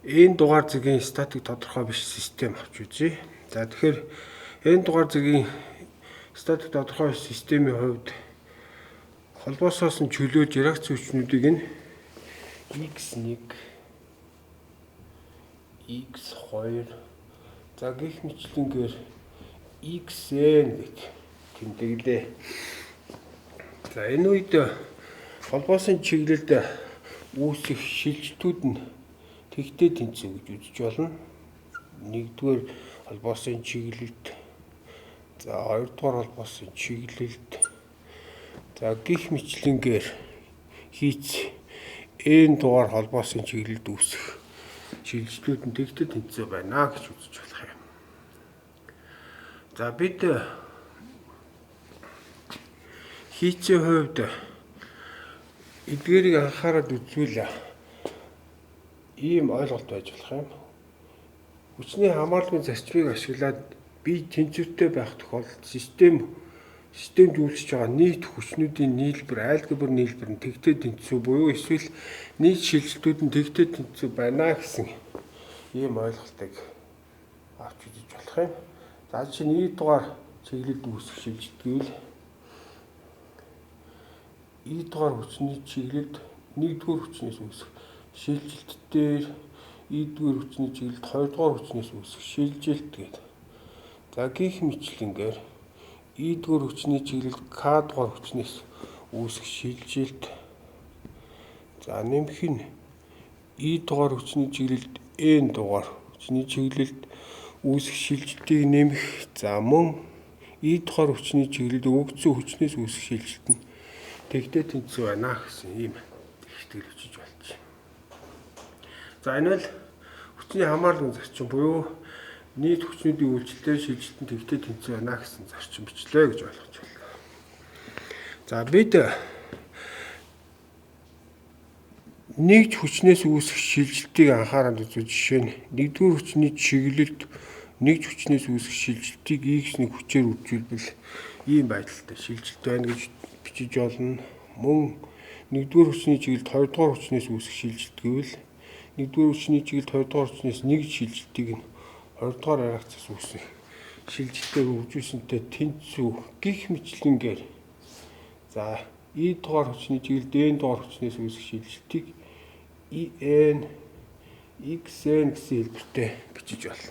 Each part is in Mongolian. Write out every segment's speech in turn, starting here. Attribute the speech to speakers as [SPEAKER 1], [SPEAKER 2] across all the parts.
[SPEAKER 1] Энэ дугаар зэргийн статик тодорхой биш систем авч үзье. За тэгэхээр энэ дугаар зэргийн статик тодорхой биш системийн хувьд холбоосоос нь чөлөөж реакц хүчнүүдийг нь x1, x2 за гэх мэтлэнгээр xn гэж тэмдэглээ. За энэ үед холбоосын чиглэлд үүсэх шилжилтүүд нь тэгтээ тэнцүү гэж үзэж болно. Нэгдүгээр холбоосын чиглэлд, за хоёрдугаар холбоосын чиглэлд, за гих мэтлэнгээр хийц n дугаар холбоосын чиглэлд үүсэх шилжилтүүд нь тэгтээ тэнцүү байна гэж үзэж болох юм. За бид хийцийн хувьд эдгээрийг анхаарал үзвэл ийм ойлголт байж болох юм. Хүчний хамаарлагын зарчмыг ашиглаад бие тэнцвэртэй байх тохиолдолд системд үйлчилж байгаа нийт хүчнүүдийн нийлбэр, айлгбар нийлбэр нь тэгтээ тэнцүү буюу эсвэл нийт шилжилтүүд нь тэгтээ тэнцүү байна гэсэн ийм ойлголтыг авч үзэж болох юм. За жишээ нь дугаар чиглэлд үүсэх шилжилт гэвэл дугаар хүчний чиглэлд нэгдүгээр хүчнээс үүсэх шилжилт дээр дугаар хүчний чиглэлд хоёрдугаар хүчнээс үүсэх шилжилт гэдэг. За гих мэтлэнгээр дугаар хүчний чиглэлд К дугаар хүчнээс үүсэх шилжилт. За нэмэх нь дугаар хүчний чиглэлд N дугаар хүчний чиглэлд үүсэх шилжилтийг нэмэх. За мөн дугаар хүчний чиглэлд өгөгдсөн хүчнээс үүсэх шилжилт нь тэгтээ тэнцүү байна гэсэн ийм ихтгэл өчөж болж байна. За энэ бол хүчний хамаарлагын зарчим буюу нийт хүчнүүдийн үйлчлэлээр шилжилт нь тэгтээ тэнцүү байна гэсэн зарчим бичлээ гэж ойлгож байна. За бид нэгж хүчнээс үүсэх шилжилтийг анхаарал үзвэл жишээ нь нэгдүгээр хүчний чиглэлд нэгж хүчнээс үүсэх шилжилтийг x1 хүчээр үржүүлбэл ийм байдалтай шилжилт байна гэж бичиж болно. Мөн нэгдүгээр хүчний чиглэлд хоёрдугаар хүчнээс үүсэх шилжилт гэвэл нэгдүгээр хүчний чиглэлд хоёрдугаар хүчнээс нэг шилжилтийг нь хоёрдугаар реакцаас үүсэх шилжилтээр үржүүлсэнтэй тэнцүү гих мэтлэнгээр за дугаар хүчний чиглэлд n дугаар хүчнээс үүсэх шилжилтийг en xn гэсэн хэлбэртэй бичиж байна.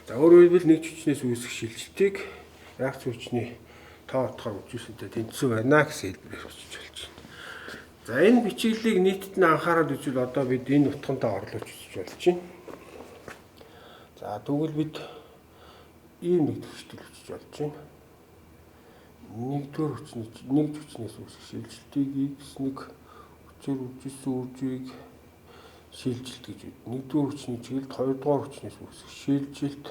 [SPEAKER 1] За өөрөөр хэлбэл нэг хүчнээс үүсэх шилжилтийг реакц хүчний тоо утгаар үзүүлсэнтэй тэнцүү байна гэсэн хэлбэрээр бичиж болж байна. За энэ бичиглэлийг нийтэд нь анхаарал үзвэл одоо бид энэ утгантаа орлуулж үзэж болж байна. За тэгвэл бид ийм нэг төвшөлт бичиж болж байна. Нэгдүгээр хүчнээс үүсэх шилжилтийг x1 хүчээр үржүүлсэн үржийг шилжилт гэж байна. Нэгдүгээр хүчний чиглэлд хоёрдугаар хүчнээс үүсэх шилжилт.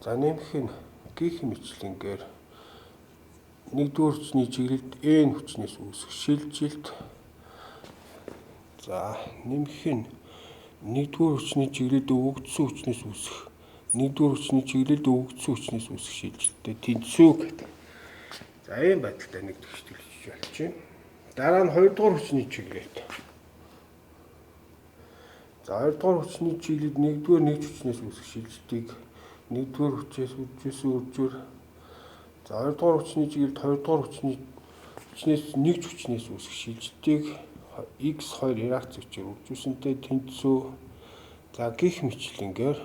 [SPEAKER 1] За нэмэх нь гих мэтлэнгээр нэгдүгээр хүчний чиглэлд n хүчнээс үүсэх шилжилт. За нэмэх нь нэгдүгээр хүчний чиглэлд өгөгдсөн хүчнээс үүсэх нэгдүгээр хүчний чиглэлд өгөгдсөн хүчнээс үүсэх шилжилттэй тэнцүү гэдэг. За ийм байдалтай нэг төвшөлт хийж болж байна. Дараа нь хоёрдугаар хүчний чиглэлд. За хоёрдугаар хүчний чиглэлд нэгдүгээр нэгж хүчнээс үүсэх шилжилтийг нэгдүгээр хүчээс үржүүлсэн үржээр. За хоёрдугаар хүчний чиглэлд хоёрдугаар хүчнээс нэгж хүчнээс үүсэх шилжилтийг x2 реакц хүчээр үржүүлсэнтэй тэнцүү. За гих мэтлэнгээр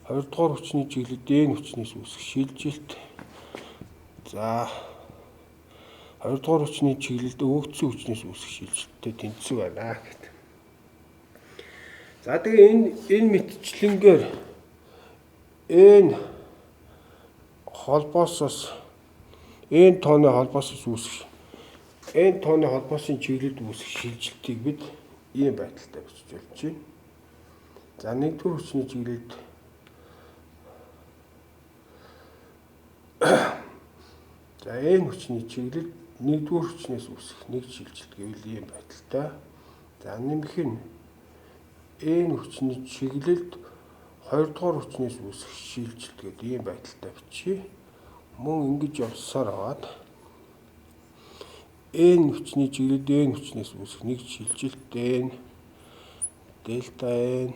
[SPEAKER 1] хоёрдугаар хүчний чиглэлд n хүчнээс үүсэх шилжилт. За хоёрдугаар хүчний чиглэлд өгөгдсөн хүчнээс үүсэх шилжилттэй тэнцүү байна гэдэг. За тэгээ энэ мэтчлэнгээр n холбоосоос n тооны холбоосоос үүсэх n тооны холбоосын чиглэлд үүсэх шилжилтийг бид ийм байдалтай бичиж болж байна. За нэгдүгээр хүчний чиглэлд за n хүчний чиглэлд нэгдүгээр хүчнээс үүсэх нэг шилжилт гэвэл ийм байдалтай. За нэмэх нь n хүчний чиглэлд хоёрдугаар хүчнээс үүсэх шилжилт гэдэг ийм байдалтай бичиж. Мөн ингэж явсаар аваад n хүчний чиглэлд n хүчнээс үүсэх нэг шилжилт n дельта n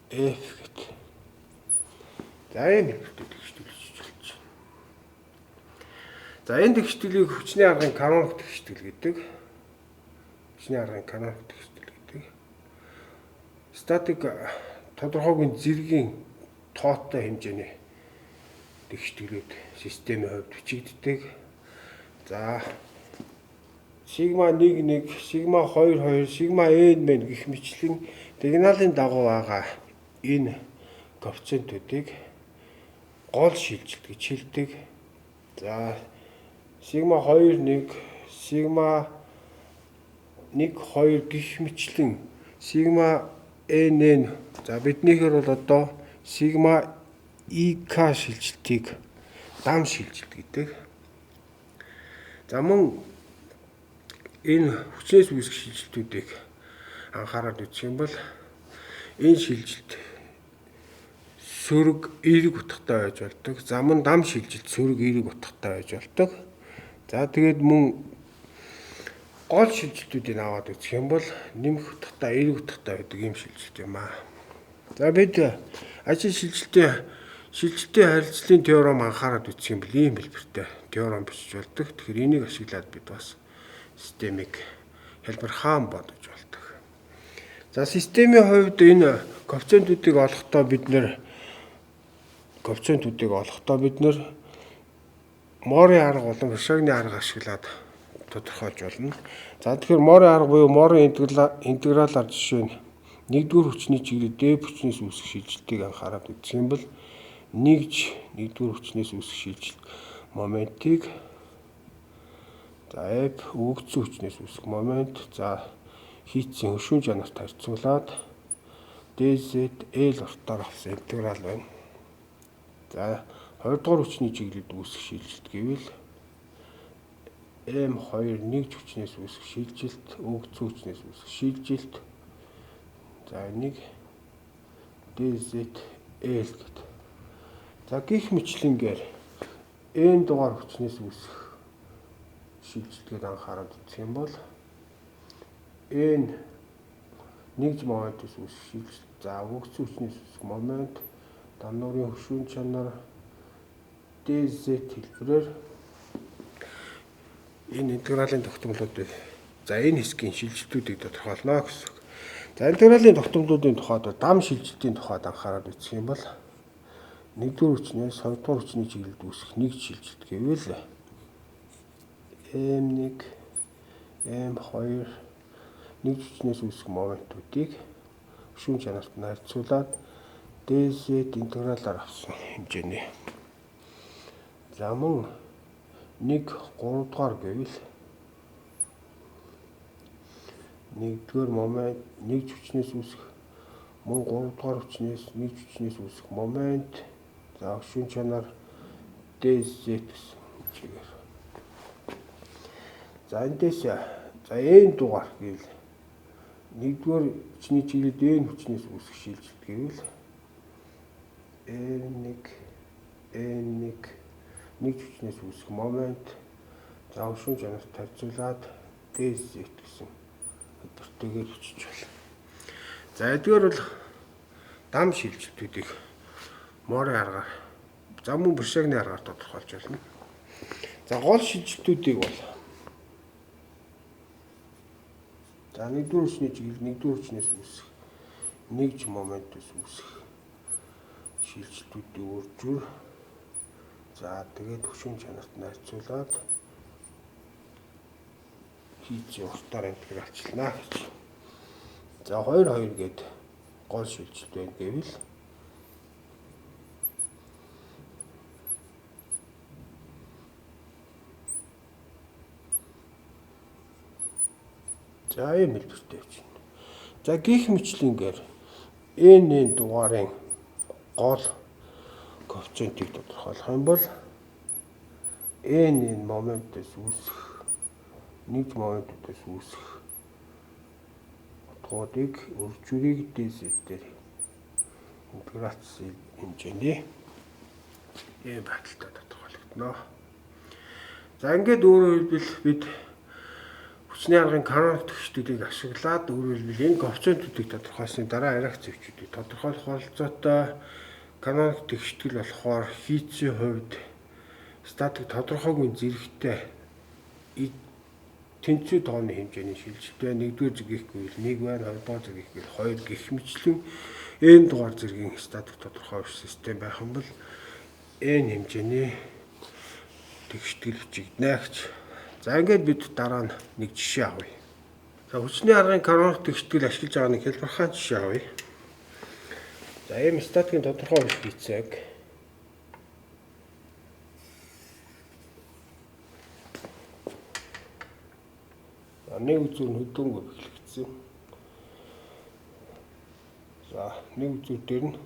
[SPEAKER 1] f гэдэг. За энэ тэгшүүлж болж байна. За энэ тэгшүүлийг хүчний аргын каноник тэгшүүл гэдэг. Хүчний аргын каноник тэгшүүл гэдэг. Статик тодорхойгүй зэргийн тоотой хэмжээний тэгшүүлүүд системийн хувьд бичигддэг. За сигма 1 сигма 2 сигма n мэн гэх мэтлэн дигналын дагуу байгаа энэ коэффициентүүдийг гол шилжилт гэж хэлдэг. За сигма 2 сигма 1 2 гэх мэтлэн сигма nn за биднийхэр бол одоо сигма ik шилжилтийг дам шилжилт гэдэг. За мөн энэ хүчнээс үүсэх шилжилтүүдийг анхаарал үзэх юм бол энэ шилжилт сөрөг эерэг утгатай байж болдог. За мөн дам шилжилт сөрөг эерэг утгатай байж болдог. За тэгээд мөн гол шилжилтүүдийг аваад үзэх юм бол нэмэх утгатай эерэг утгатай байдаг юм шилжилт юм аа. За бид ажил шилжилтийн харилцлын теорем анхаарал үзэх юм бол ийм хэлбэртэй теорем бичиж болдог. Тэгэхээр энийг ашиглаад бид бас системийг хэлбэрхаан бодож болдог. За системийн хувьд энэ коэффициентүүдийг олохдоо бид нэр Морийн арга болон Пишагны арга ашиглаад тодорхойлж болно. За тэгэхээр Морийн арга буюу Морийн интегралаар жишээ нь 1-р хүчний чиглэл d хүчнээс үүсэх шилжилтийг анхаарал үзэх юм бол 1-р хүчнээс үүсэх шилжилт моментийг за F өгөгдсөн хүчнээс үүсэх момент за хийцийн хөшүүн чанарт харьцуулаад dz L уртаар авсан интеграл байна. За 2-р хүчний чиглэлд үүсэх шилжилт гэвэл M2 1 хүчнээс үүсэх шилжилт өгөгдсөн хүчнээс үүсэх шилжилт за энийг dz L гэдэг. За гих мэтлэнгээр n дугаар хүчнээс үүсэх шилжилтгээд анхаарал үзэх юм бол n нэгж моментоос үүсэх шилжилт за өгөгдсөн хүчнээс үүсэх момент дамнуурын хөшүүн чанар dz хэлбэрээр энэ интегралийн тогтмолуудыг за энэ хэсгийн шилжилтүүдийг тодорхойлно гэсэн. За интегралийн тогтмолуудын тухайд дам шилжилтийн тухайд анхаарал үзэх юм бол 1-р хүчнээс 2-р хүчний чиглэлд үүсэх нэг шилжилт гэвэл M1 M2 нэг хүчнээс үүсэх моментуудыг хөшүүн чанарт нь харьцуулаад dz интегралаар авсан хэмжээний. За мөн 1 3 дугаар гэвэл 1-р момент нэг хүчнээс үүсэх мөн 3 дугаар хүчнээс нэг хүчнээс үүсэх момент за хөшүүн чанар dz гэсэн чигээр. За эндээс за n дугаар гэвэл 1-р хүчний чиглэлд n хүчнээс үүсэх шилжилт гэвэл n1 нэг хүчнээс үүсэх момент за хөшүүн чанарт харьцуулаад dz гэсэн хэлбэртэйгээр бичиж байна. За эдгээр бол дам шилжилтүүдийг Морийн аргаар за мөн Пишагны аргаар тодорхойлж байна. За гол шилжилтүүдийг бол за 1-р хүчний чиглэл 1-р хүчнээс үүсэх нэгж моментоос үүсэх шилжилтүүдийн үржүүр за тэгээд хөшүүн чанарт нь харьцуулаад хийцийн уртаар интегралчлана гэж. За 2 гээд гол шилжилт байна гэвэл за ийм хэлбэртэй байж байна. За гих мэтлэнгээр n дугаарын гол коэффициентийг тодорхойлох юм бол n моментоос үүсэх нэг моментоос үүсэх утгуудыг өржүүрийг dz дээр интеграцийн хэмжээний ийм байдалтай тодорхойлогдно. За ингээд өөрөөр хэлбэл бид хүчний аргын канон төгсдүүдийг ашиглаад өөрөлдвөл энэ коэффициентүүдийг тодорхойлсны дараа реакц хүчүүдийг тодорхойлох оролцоотой канон төгсдөл болохоор хийцийн хувьд статик тодорхойгүй зэрэгтэй тэнцүү тооны хэмжээний шилжилттэй нэгдүгээр зэрэг гэхгүй 1 байна, хоёрдугаар зэрэг гэхгүй 2 гэх мэтчлэн n дугаар зэргийн статик тодорхойлох систем байх юм бол n хэмжээний тэгштгэл хичигдэнэ гэж. За ингээд бид дараа нь нэг жишээ авъя. За хүчний аргын каноник тэгштгэл ашиглаж байгаа нэг хэлбэрхаан жишээ авъя. За ийм статикийн тодорхой биш хийцээг нэг үзүүр нь хөдөлгөөнгүй бэхлэгдсэн. За нэг үзүүр дээр нь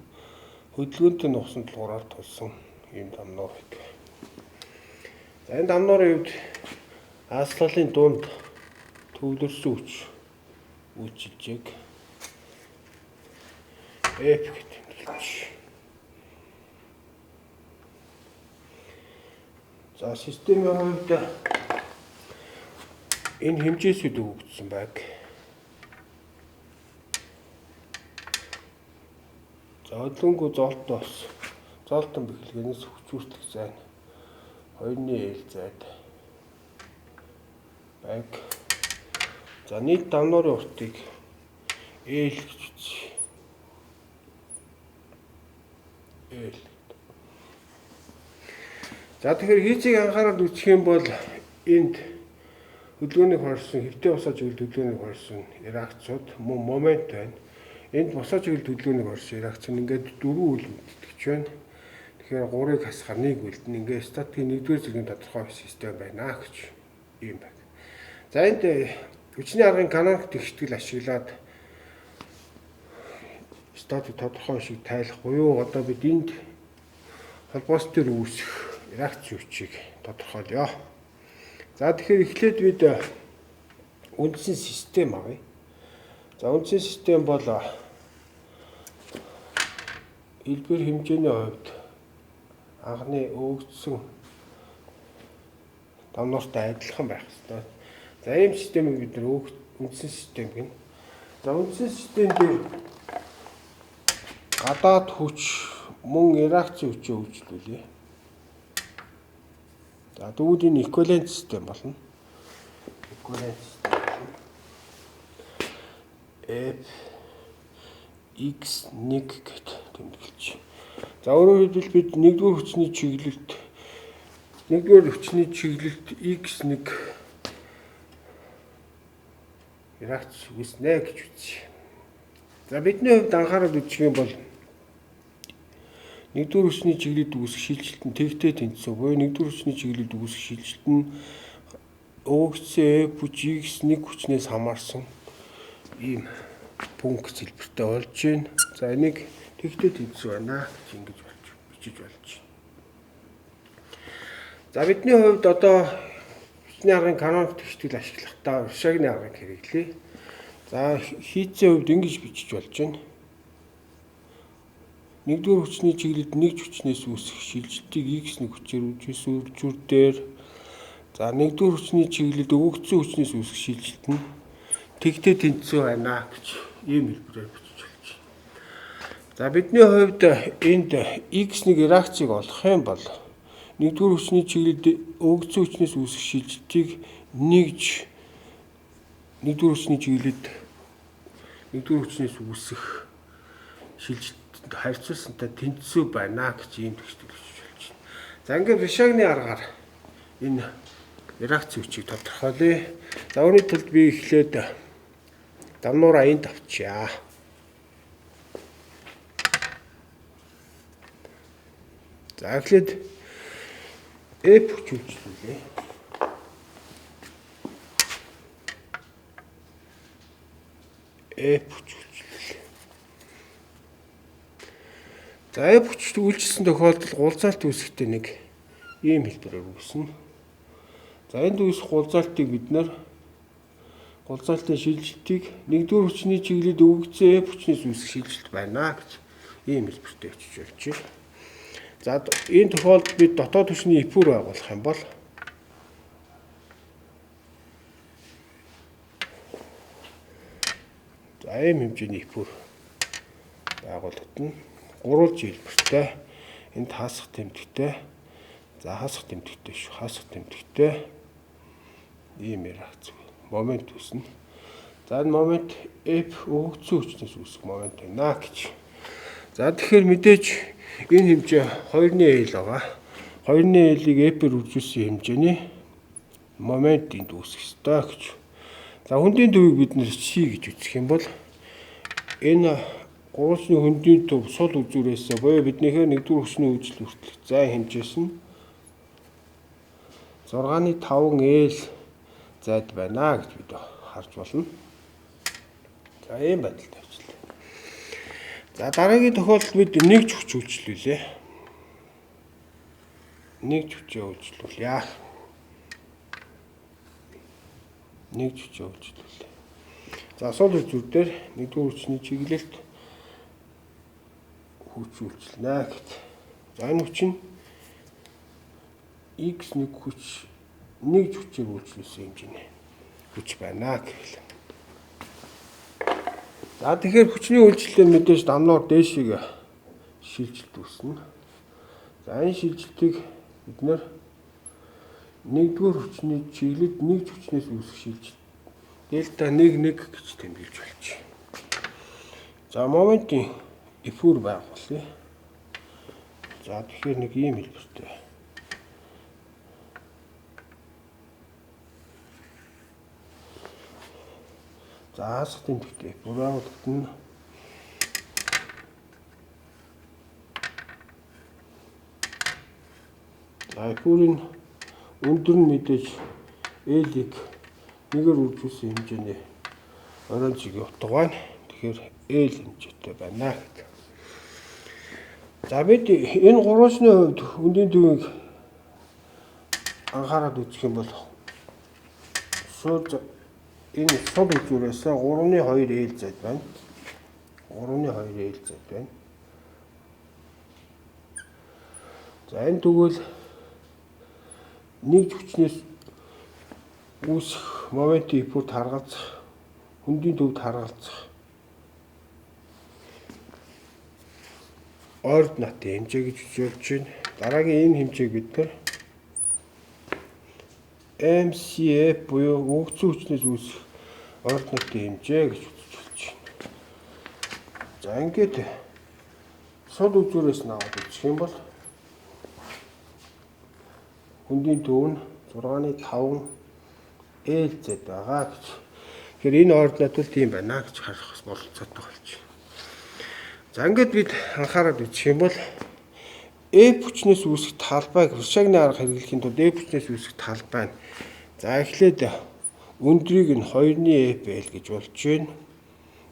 [SPEAKER 1] хөдөлгөөнтэй нугсан тулгуураар тулсан ийм дамнуур байдаг. За энэ дамнуурын хувьд ааслалын дунд төвлөрсөн хүч үйлчилжээг F гэдэг тэмдэглэж. За системийн хувьд энэ хэмжээсүүд өгөгдсөн байг. За хөдөлгөөнгүй золтоос золтон бэхлэгээс хүч хүртэх зайн 2-ны L зайд байг. За нийт дамнуурын уртыг L гэж үзье. L. За тэгэхээр хийцийг анхаарал үзэх юм бол энд хөдөлгөөнийг хорсон хэвтэй босоо чиглэл хөдөлгөөнийг хорсон реакцууд мөн момент байна. Энд босоо чиглэл хөдөлгөөнийг хорсон реакц нь ингээд 4 үйл үлддэгч байна. Тэгэхээр 3-ыг хасгаар 1 үлдэн ингээд статикийн 1-р зэргийн тодорхой систем байна гэж юм байна. За энд хүчний аргын каноник тэгштгэл ашиглаад статик тодорхой шиг тайлах буюу одоо бид энд холбоос төр үүсэх реакц хүчийг тодорхойлъё. За тэгэхээр эхлээд бид үндсэн систем авъя. За үндсэн систем бол хэлбэр хэмжээний хувьд анхны өгөгдсөн дамнууртай адилхан байх ёстой. За ийм системийг бид үндсэн систем гэнэ. За үндсэн систем дээр гадаад хүч мөн реакцийн хүчээ үйлчлүүлье. За тэгвэл энэ эквивалент систем болно. Эквивалент систем F x1 гэд тэмдэглэж. За өөрөөр хэлбэл бид нэгдүгээр хүчний чиглэлд x1 реакц үүснэ гэж үзье. За бидний хувьд анхаарал үзэх юм бол нэгдүгээр хүчний чиглэлд үүсэх шилжилт нь тэгтэй тэнцүү буюу нэгдүгээр хүчний чиглэлд үүсэх шилжилт нь өгөгдсөн F x1 хүчнээс хамаарсан ийм пункт хэлбэртэй болж байна. За энийг тэгтэй тэнцүү байна гэж ингэж бичиж болж байна. За бидний хувьд одоо хүчний аргын каноник тэгштгэл ашиглахдаа Ришагны аргыг хэрэглэе. За хийцийн хувьд ингэж бичиж болж байна. Нэгдүгээр хүчний чиглэлд нэг хүчнээс үүсэх шилжилтийг x1 хүчээр үр дээр. За нэгдүгээр хүчний чиглэлд өгөгдсөн хүчнээс үүсэх шилжилт нь тэгтэй тэнцүү байна гэж ийм хэлбэрээр бичиж болж байна. За бидний хувьд энд x1 реакцийг олох юм бол нэгдүгээр хүчний чиглэлд өгөгдсөн хүчнээс үүсэх шилжилтийг нэгж нэгдүгээр хүчний чиглэлд нэгдүгээр хүчнээс үүсэх шилжилт харьцуулсантай тэнцүү байна гэж ийм тэгшдэг гэж болж байна. За ингээд Ришагны аргаар энэ реакц хүчийг тодорхойлъё. За үүний тулд би эхлээд дамнуураа энд авчия. За эхлээд F хүч үйлчлүүлье. F хүч. За F хүчтэй үйлчилсэн тохиолдолд гулзалт үүсэхдээ нэг ийм хэлбэрээр үүснэ. За энд үүсэх гулзалтыг бид нэр гулзалтын шилжилтийг нэгдүгээр хүчний чиглэлд өгөгдсөн F хүчнээс үүсэх шилжилт байна гэж ийм хэлбэртэй бичиж болж байна. За энэ тохиолдолд бид дотоод хүчний эпүр байгуулах юм бол За ийм хэмжээний F4 байгуулагдана. Гурван хэлбэртэй. Энд хаасах тэмдэгтэй. За хаасах тэмдэгтэй шүү. Хаасах тэмдэгтэй. Ийм реакц. Момент үүснэ. За энэ момент F өгөгдсөн хүчнээс үүсэх момент байна гэж. За тэгэхээр мэдээж энэ хэмжээ 2-ны L байгаа. 2-ны L-ийг F-ээр үржүүлсэн хэмжээний момент энд үүсэх ёстой гэж. За хөндийн төвийг бид нэр C гэж үзэх юм бол энэ гурвалжны хөндийн төв сул үзүүрээс буюу биднийхээ нэгдүгээр хүчний үйлчлэл хүртэлх зай хэмжээс нь 6-ны 5L зайд байна гэж бид харж болно. За ийм байдалтай ажиллая. За дараагийн тохиолдолд бид нэгж хүч үйлчлүүлээ. Нэгж хүчээ үйлчлүүлье. Нэгж хүчээ үйлчлүүлээ. За сул үзүүр дээр нэгдүгээр хүчний чиглэлд хүч үйлчлэнэ гэж. За энэ хүч нь X1 хүч нэгж хүчээр үйлчлүүлсэн хэмжээний хүч байна гэвэл. За тэгэхээр хүчний үйлчлэлээр мэдээж дамнуур дээшийг шилжилт үүснэ. За энэ шилжилтийг бид нэр нэгдүгээр хүчний чиглэлд нэгж хүчнээс үүсэх шилжилт дельта 1 гэж тэмдэглэж болж байна. За моментын F4 байгуулъя. За тэгэхээр нэг ийм хэлбэртэй. За хаасах тэмдэгтэй F4 байгуулагдана. За F4-ийн өндөр нь мэдээж L-ийг нэгээр үржүүлсэн хэмжээний орон зэг утга байна. Тэгэхээр L хэмжээтэй байна гэдэг. За бид энэ гурвалжны хувьд хөндийн төвийг анхаарал үзэх юм бол шууд энэ сул үзүүрээс 3-ны 2L зайд байна. 3-ны 2L зайд байна. За энэ тэгвэл нэгж хүчнээс үүсэх моментын F4-т харгалзах, хөндийн төвд харгалзах ординатын хэмжээ гэж үзүүлж байна. Дараагийн энэ хэмжээг бид нар MCF буюу өгөгдсөн хүчнээс үүсэх ординатын хэмжээ гэж үзүүлж байна. За ингээд сул үзүүрээс нь аваад үзэх юм бол хөндийн төв нь 6-ны 5 L-Z байгаа гэж. Тэгэхээр энэ ординат бол тийм байна гэж харах бололцоотой болж байна. За ингээд бид анхаарал үзэх юм бол F хүчнээс үүсэх талбайг Ришагны арга хэрэглэхийн тулд F хүчнээс үүсэх талбай нь за эхлээд өндрийг нь 2-ны FL гэж болж байна.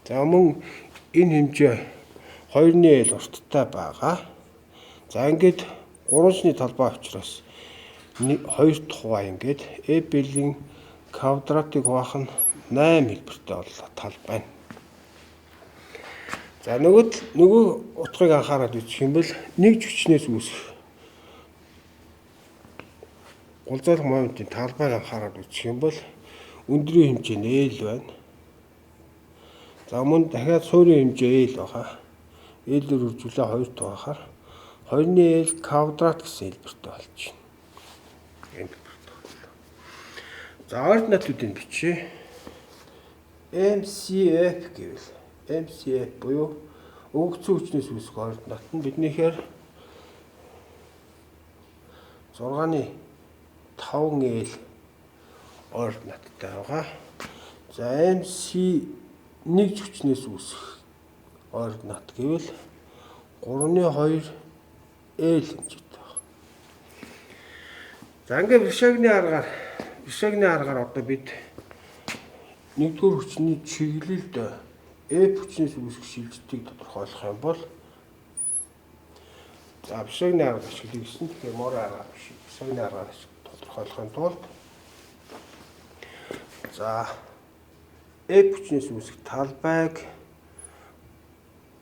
[SPEAKER 1] За мөн энэ хэмжээ 2-ны L урттай байгаа. За ингээд гурвалжны талбай учраас 2 дахь хуваа ингээд FL-ийн квадратыг хуваах нь 8 хэлбэртэй боллоо талбай нь. За нөгөө утгыг анхаарал үзэх юм бол нэгж хүчнээс үүсэх гулзайлах моментын талбайг анхаарал үзэх юм бол өндрийн хэмжээ нь L байна. За мөн дахиад суурийн хэмжээ L байгаа. L-ээр үржүүлээ 2 тухайхаар 2-ны L квадрат гэсэн хэлбэртэй болж байна. За ординатуудыг бичье. MCF гэвэл MCF буюу өгөгдсөн хүчнээс үүсэх ординат нь биднийхээр 6-ны 5L ординаттай байгаа. За MC нэгж хүчнээс үүсэх ординат гэвэл 3-ны 2L хэмжээтэй байна. За ингээд Ришагны аргаар одоо бид нэгдүгээр хүчний чиглэлд F хүчнээс үүсэх шилжилтийг тодорхойлох юм бол за Ришагны арга ашиглая гэсэн. Тэгэхээр морь арга биш. Ришагны аргаар тодорхойлохын тулд за F хүчнээс үүсэх талбайг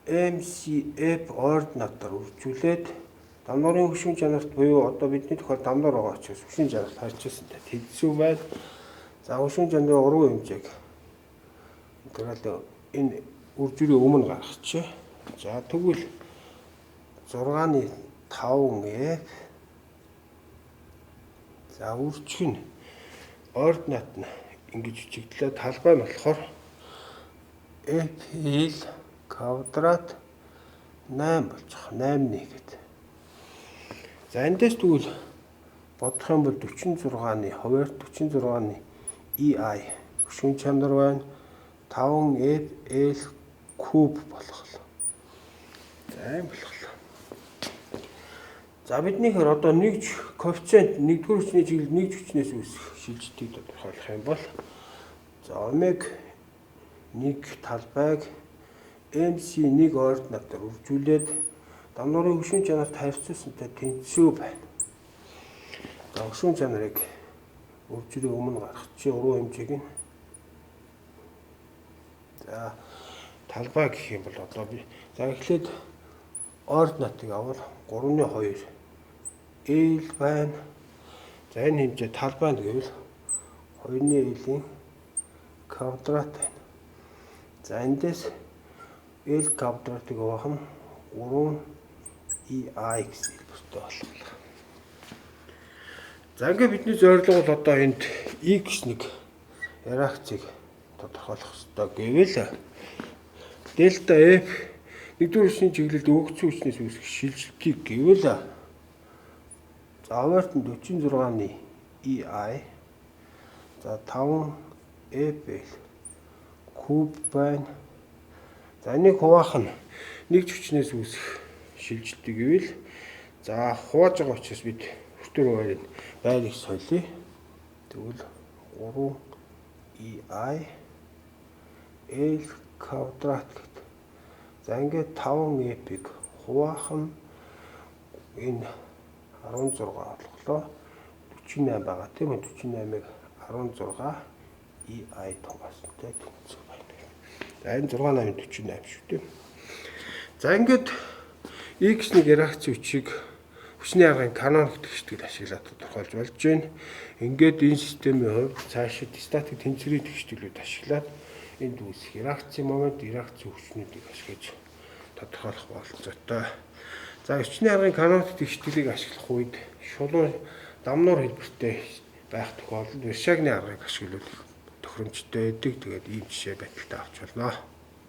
[SPEAKER 1] MCF ординатаар үржүүлээд дамнуурын хөшүүн чанарт буюу одоо бидний тохиолдолд дамнуур байгаа учраас хөшүүн чанарт харьцуулсан тэнцүү байна. За хөшүүн чанарын уруу хэмжээг интеграл энэ үржүүрийн өмнө гаргачих. За тэгвэл 6-ны 5F за үржих нь ординат нь ингэж бичигдлээ. Талбай нь болохоор F(L) квадрат 8 болж байгаа. 8-1 гэдэг. За эндээс тэгвэл бодох юм бол 46-ны хуваар 46-ны EI шүн чанар байна. 5FL куб болох. За юм болох. За биднийхээр одоо нэгж коэффициент нэгдүгээр хүчний чиглэл нэгж хүчнээс үүсэх шилжилтийг тодорхойлох юм бол за омег 1 талбайг MC1 ординатаар үржүүлээд дамнуурын хөшүүн чанарт харьцуулсантай тэнцүү байна. За хөшүүн чанарыг үржүүрийн өмнө гаргах чи уруу хэмжээг нь за талбай гэх юм бол одоо би за эхлээд ординатыг авал 3-2 L байна. За энэ хэмжээ талбай нь гэвэл 2-ны L-ийн квадрат байна. За эндээс L квадратыг авах нь 3EI гэсэн хэлбэртэй болох. За ингээ бидний зорилго бол одоо энд X нэг реакцийг тодорхойлох хэрэгтэй гэвэл дельта F нэгдүгээр хүчний чиглэлд өгөгдсөн хүчнээс үүсэх шилжилтийг гэвэл за аваарт нь 46-ны EI за 5FL куб байна. За энийг хуваах нь нэгж хүчнээс үүсэх шилжилтийг гэвэл за хувааж байгаа учраас бид хүртээр хуваарийг байрыг солиё. Тэгвэл 3EI L квадрат гэдэг. За ингээд 5F-ийг хуваах нь энэ 16 болголоо. 48 байгаа тийм үү? 48-ыг 16 EI тугаасантай тэнцүү байна. За энэ 6-8-48 шүү дээ. За ингээд X-ний реакц хүчийг хүчний аргын каноник тэгштэйг ашиглаад тодорхойлж болж байна. Ингээд энэ системийн хувьд цаашид статик тэнцвэрийн тэгштэглүүд ашиглаад энд үүсэх реакцийн момент, реакцийн хүчнүүдийг ашиглаж тодорхойлох бололцоотой. За хүчний аргын каноник тэгштэглийг ашиглах үед шулуун дамнуур хэлбэртэй байх тохиолдолд Вершагны аргыг ашиглах тохиромжтой байдаг. Тэгээд ийм жишээ байдалтай авч болно.